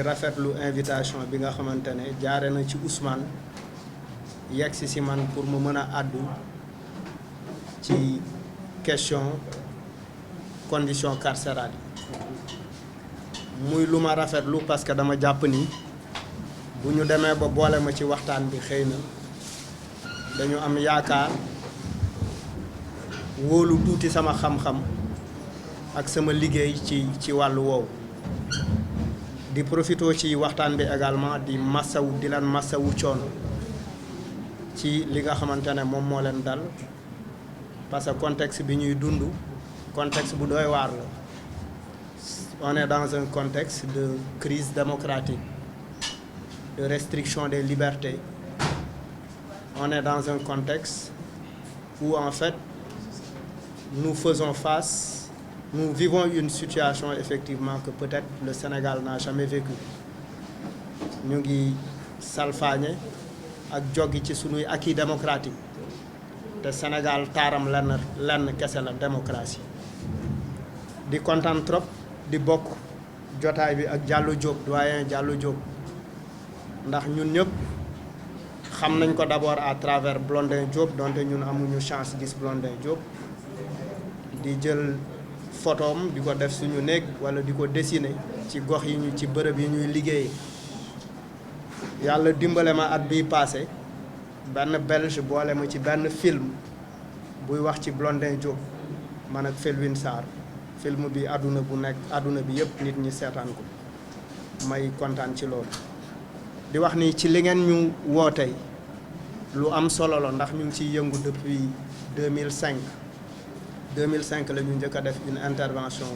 rafetlu invitation bi nga xamante ne jaare na ci Ousmane yegg si man pour mu mën a àddu ci question condition carcérale yi muy lu ma rafetlu parce que dama jàpp ni bu ñu demee ba boole ma ci waxtaan bi xëy na dañu am yaakaar wóolu tuuti sama xam-xam ak sama liggéey ci wàllu woowu di profito ci waxtaan bi également di leen massawu coono ci li nga xamante ne moom moo leen dal parce que contexte bi ñuy dund contexte bu doy waar la on est dans un contexte de crise démocratique de restriction des libertés on est dans un contexte où en fait nous vivons une situation effectivement que peut-être le Sénégal n'a jamais vécu ñu ngi salfaañe ak joggi ci sunuy acquis démocratique te Sénégal taaram lenn kese la démocratie di kontaan trop di bokk jotaay bi ak Diallo Diop doyen Diallo Diop ndax ñun ñëpp xam nañ ko d'abord à travers Blondin Diop donte ñun amuñu chance gis Blondin Diop di jël photom di ko def suñu néeg wala di ko dessiner ci gox yi ñu ci bërëb yi ñuy liggéeyee yàlla dimbale ma at biy passé benn belge boole ma ci benn film buy wax ci Blondin Diop man ak Felwine Sarr film bi àdduna bi yëpp nit ñi seetaan ko may kontaan ci loolu di wax ni ci li ngeen ñu woo tey lu am solo la ndax ñu ngi ciy yëngu depuis 2005 la ñu njëkk a def une intervention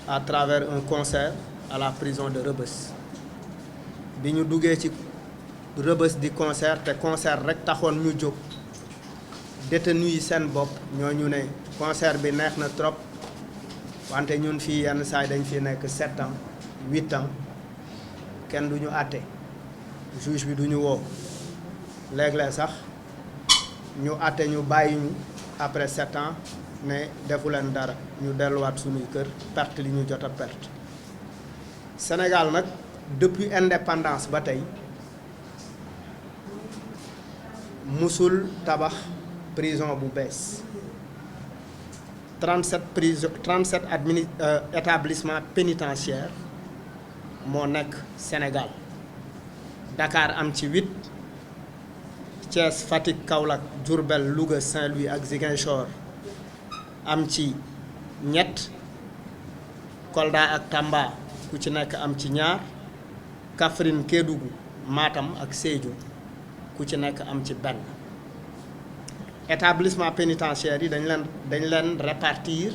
à travers un concert à la prison de Rebeuss bi ñu duggee ci Rebeuss di concert te concert rek taxoon ñu jóg détenu yi seen bopp ñoo ñu ne concert bi neex na trop wante ñun fii yenn saay dañ fi nekk 7 ans 8 ans kenn du ñu àtte juge bi du ñu woo léeg-léeg sax ñu àtte ñu bàyyi ñu après 7 ans mais defu leen dara ñu delluwaat suñuy kër perte li ñu jot a perte Sénégal nag depuis indépendance ba tey musul tabax prison bu bees 37 établissements pénitentiaires moo nekk Sénégal Dakar am ci 8 Thiès Fatick Kaolack Diourbel Louga Saint-Louis ak Ziguinchor am ci 3 Kolda ak Tamba ku ci nekk am ci 2 Kaffrine Kédougou Matam ak Sédhiou ku ci nekk am ci 1 établissement pénitentiaire yi dañ leen répartir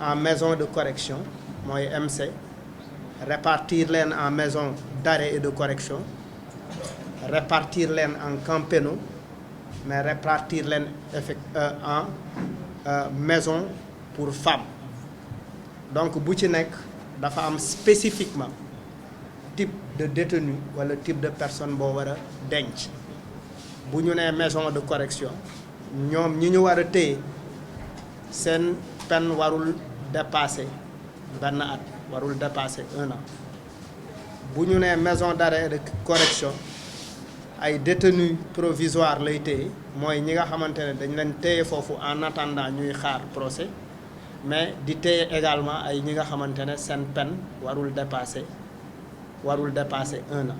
en maison de correction mooy MC répartir leen en maison d'arrêt et de correction répartir leen en camps pénaux mais répartir leen en maison pour femmes donc bu ci nekk dafa am spécifiquement type de détenu wala type de personne boo war a denc bu ñu nee maison de correction ñoom ñi ñu war a téye seen peine warul dépasser 1 at warul dépasser 1 an bu ñu nee maison d'arrêt et de correction ay détenus provisoires lay téye mooy ñi nga xamante ne dañ leen téye foofu en attendant ñuy xaar procès mais di téye également ay ñi nga xamante ne seen peine warul dépasser 1 an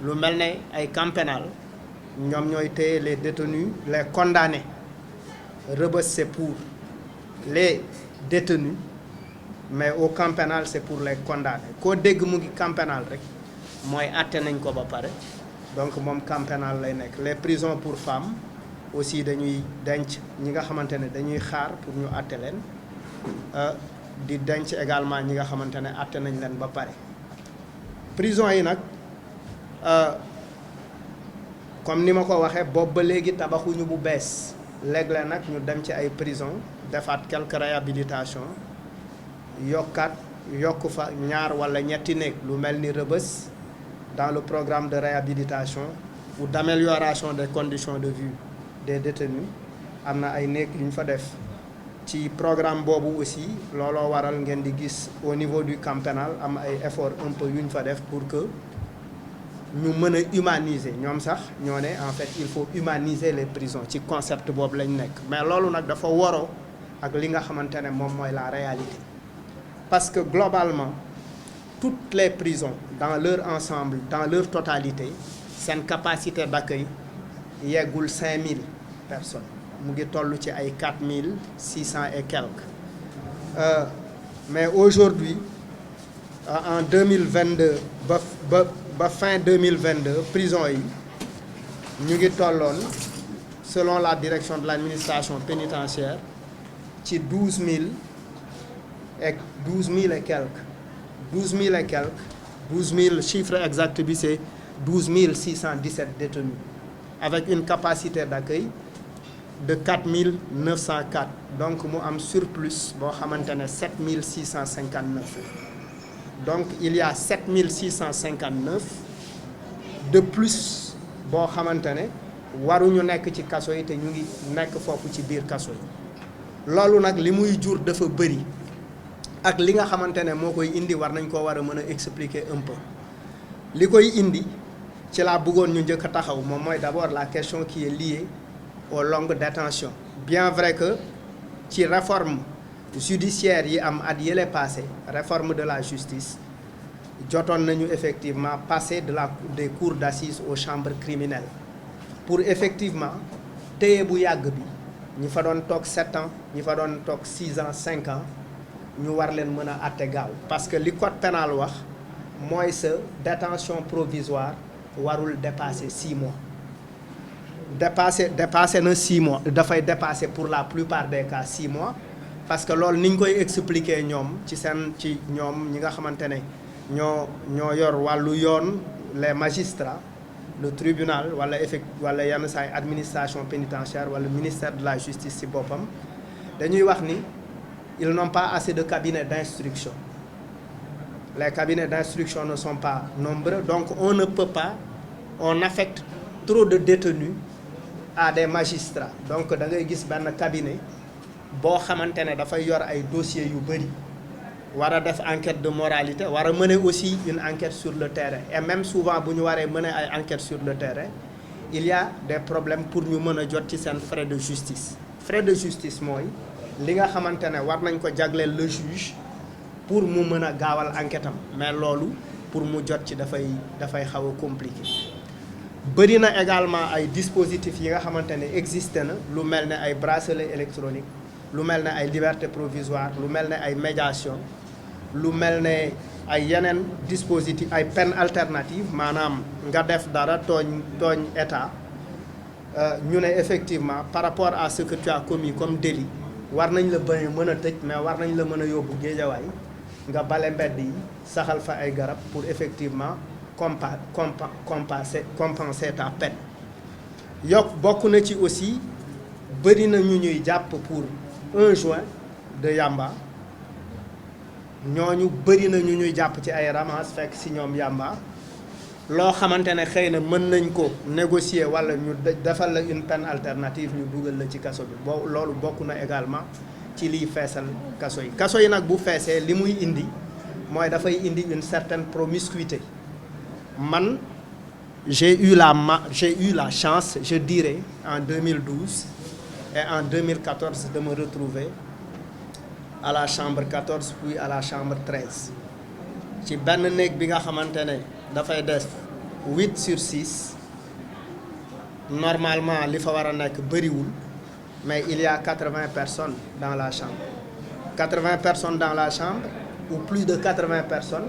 lu mel ne ay camp pénal ñoom ñooy téye les détenus les condamnés Rebeuss c'est pour les détenus mais au camp pénal c'est pour les condamnés koo dégg mu ngi camp pénal rek mooy àtte nañ ko ba pare donc moom camp pénal lay nekk les prisons pour femmes aussi dañuy denc ñi nga xamante ne dañuy xaar pour ñu àtte leen di denc également ñi nga xamante ne àtte nañ leen ba pare prison yi nag comme ni ma ko waxee boobu ba léegi tabaxuñu bu bees léeg-léeg nag ñu dem ci ay prison defaat quelques réhabilitation yokk fa 2 wala 3 néeg lu mel ni Rebeuss dans le programme de réhabilitation ou d'amélioration des conditions de vie des détenus am na ay néeg yu ñu fa def ci programme boobu aussi looloo waral ngeen di gis au niveau du camp pénal am ay effort un peu yu ñu fa def pour que ñu mën a humaniser ñoom sax ñoo ne en fait il faut humaniser les prisons ci concept boobu lañ nekk mais loolu nag dafa waroo ak li nga xamante ne moom mooy la réalité parce que globalement toutes les prisons dans leur ensemble dans leur totalité seen capacité d'accueil yeggul 5000 personnes mu ngi toll ci ay 4600 et quelques mais aujourd'hui en 2022 ba fin 2022 prison yi ñu ngi tolloon selon la direction de l'administration pénitentiaire ci 12 000 et quelques 12 000 chiffre exact bi c'est 12 617 détenus avec une capacité d'accueil de 4 904 donc mu am surplus boo xamante ne 7 659 donc il y a 7 659 de plus boo xamante ne waruñu nekk ci kaso yi te ñu ngi nekk foofu ci biir kaso yi loolu nag li muy jur dafa bëri ak li nga xamante ne moo koy indi war nañ koo war a mën a expliquer un peu li koy indi ci laa bëggoon ñu njëkk a taxaw moom mooy d'abord la question qui est liée aux longues détentions bien vrai que ci réforme judiciaire yi am at yële passé réforme de la justice jotoon nañu effectivement passer des cours d'assises aux chambres criminelles pour effectivement téye bu yàgg bi ñi fa doon toog 7 ans ñi fa doon toog 6 ans 5 ans ñu war leen mën a àtte gaaw parce que li code pénal wax mooy sa détention provisoire warul dépasser 6 mois dépassé na 6 mois dafay dépasser pour la plupart des cas 6 mois parce que loolu ni ñu koy expliquer ñoom ci ñoom ñi nga xamante ne ñoo yor wàllu yoon les magistrats le tribunal wala yenn saay administration pénitentiaire wala ministère de la justice ci boppam dañuy wax ni ils n'ont pas assez de cabinets d'instruction les cabinets d'instruction ne sont pas nombreux donc on affecte trop de détenus à des magistrats donc da ngay gis benn cabinet boo xamante ne dafay yor ay dossiers yu bëri war a def enquête de moralité war a mener aussi une enquête sur le terrain et même souvent bu ñu waree mener ay enquête sur le terrain il y a des problèmes pour ñu mën a jot ci seen frais de justice mooy li nga xamante ne war nañ ko jagleel le juge pour mu mën a gaawal enquête am mais loolu pour mu jot ci dafay xaw a compliqué bëri na également ay dispositifs yi nga xamante ne existé na lu mel ne ay bracelet électronique lu mel ne ay liberté provisoire lu mel ne ay médiation lu mel ne ay yeneen dispositif ay peine alternative maanaam nga def dara tooñ état ñu ne effectivement par rapport à ce que tu as commis comme délit war nañ la bañ a mën a tëj mais war nañ la mën a yóbbu géejawaay nga bale mbedd yi saxal fa ay garab pour effectivement compenser ta peine bokk na ci aussi bëri na ñu ñuy jàpp pour 1 joint de yamba ñooñu bëri na ñu ñuy jàpp ci ay ramasse fekk ci ñoom yamba loo xamante ne xëy na mën nañ ko négocier walla ñu defal la une peine alternative ñu dugal la ci kaso bi loolu bokk na également ci liy feesal kaso yi nag bu feesee li muy indi mooy dafay indi une certaine promiscuité man j'ai eu la chance je dirais en 2012 et en 2014 de me retrouver à la chambre 14 puis à la chambre 13 ci benn néeg bi nga xamante ne dafay def 8/6 normalement li fa war a nekk bëriwul mais il y a 80 personnes dans la chambre 80 personnes dans la chambre ou plus de 80 personnes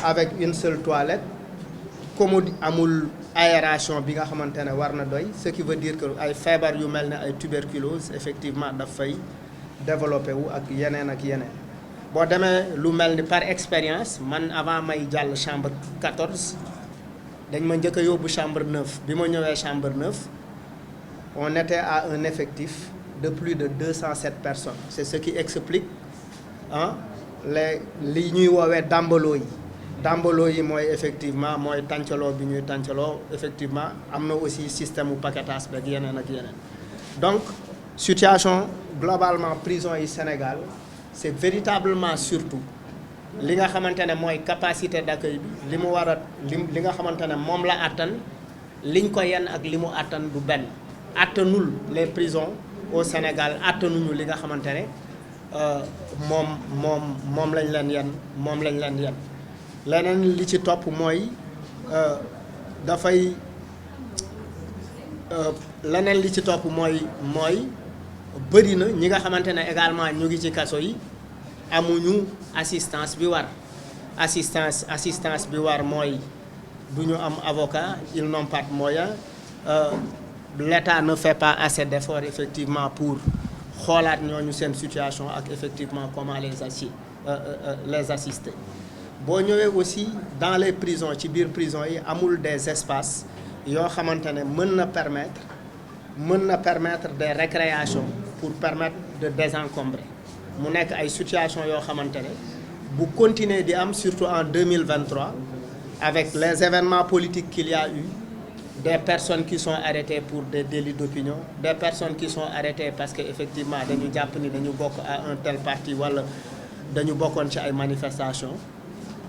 avec une seule toilette commode amul aération bi nga xamante ne war na doy ce qui veut dire que ay feebar yu mel ne ay tuberculose effectivement daf fay développé wu ak yeneen boo demee lu mel ni par expérience man avant may jàll chambre 14 dañ ma njëkk a yóbbu chambre 9 bi ma ñëwee chambre 9 on était à un effectif de plus de 207 personnes c'est ce qui explique li ñuy woowee dàmbaloo yi mooy effectivement mooy tàncaloo bi ñuy tàncaloo effectivement am na aussi système u paquetage beeg yeneen donc situation globalement prison yi Sénégal c'est véritablement surtout li nga xamante ne mooy capacité d'accueil bi li mu war a li nga xamante ne moom la àttan liñ ko yenn ak li mu àttan du benn àttanul les prisons au Sénégal àttanuñu li nga xamante ne moom lañ leen yenn leneen li ci topp mooy leneen li ci topp mooy bëri na ñi nga xamante ne également ñu ngi ci kaso yi amuñu assistance bi war assistance bi war mooy du ñu am avocat ils n'ont pas de moyens l'État ne fait pas assez d'efforts effectivement pour xoolaat ñooñu seen situation ak effectivement comment les assister boo ñëwee aussi dans les prisons ci biir prison yi amul des espaces yoo xamante ne mën na permettre des récréations pour permettre de désencombrer mu nekk ay situation yoo xamante ne bu continuer di am surtout en 2023 avec les événements politiques qu'il y a eu des personnes qui sont arrêtées pour des délits d'opinion des personnes qui sont arrêtées parce que effectivement dañu jàpp ni dañu bokk à un tel parti wala dañu bokkoon ci ay manifestations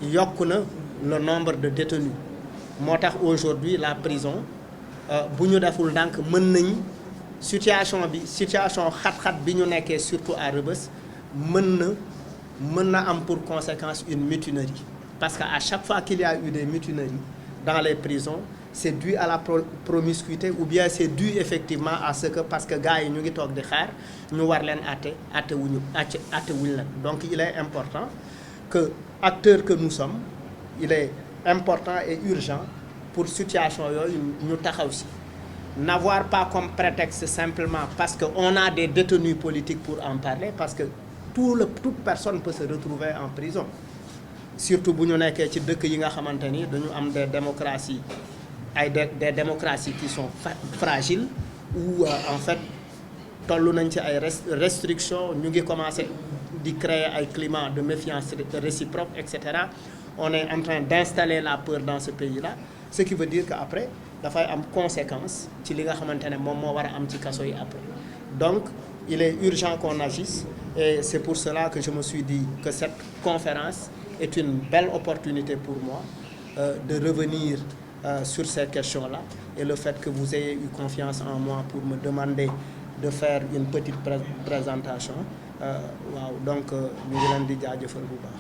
yokk na le nombre de détenus moo tax aujourd'hui la prison bu ñu deful ndànk mën nañ situation xat-xat bi ñu nekkee surtout à Rebeuss mën na am pour conséquence une mutinerie parce que à chaque fois qu'il y a eu des mutineries dans les prisons c'est dû à la promiscuité ou bien c'est dû effectivement à ce que parce que gars yi ñu ngi toog di xaar ñu war leen atte wuñ leen donc il est important que acteurs que nous sommes il est important et urgent pour situation yooyu ñu taxaw si n'avoir pas comme prétexte simplement parce que on a des détenus politiques pour en parler parce que toute personne peut se retrouver en prison surtout bu ñu nekkee ci dëkk yi nga xamante ni dañu am des démocraties des démocraties qui sont fragiles où en fait toll nañ ci ay restrictions ñu ngi commencer di créer ay climat de méfiance réciproque etc. On est en train d'installer la peur dans ce pays-là ce qui veut dire que après dafay am conséquence ci li nga xamante ne moom moo war a am ci kaso yi après donc il est urgent qu'on agisse et c'est pour cela que je me suis dit que cette conférence est une belle opportunité pour moi de revenir sur ces questions-là et le fait que vous ayez eu confiance en moi pour me demander de faire une petite présentation waaw donc ñu ngi leen di jaajëfal bu baax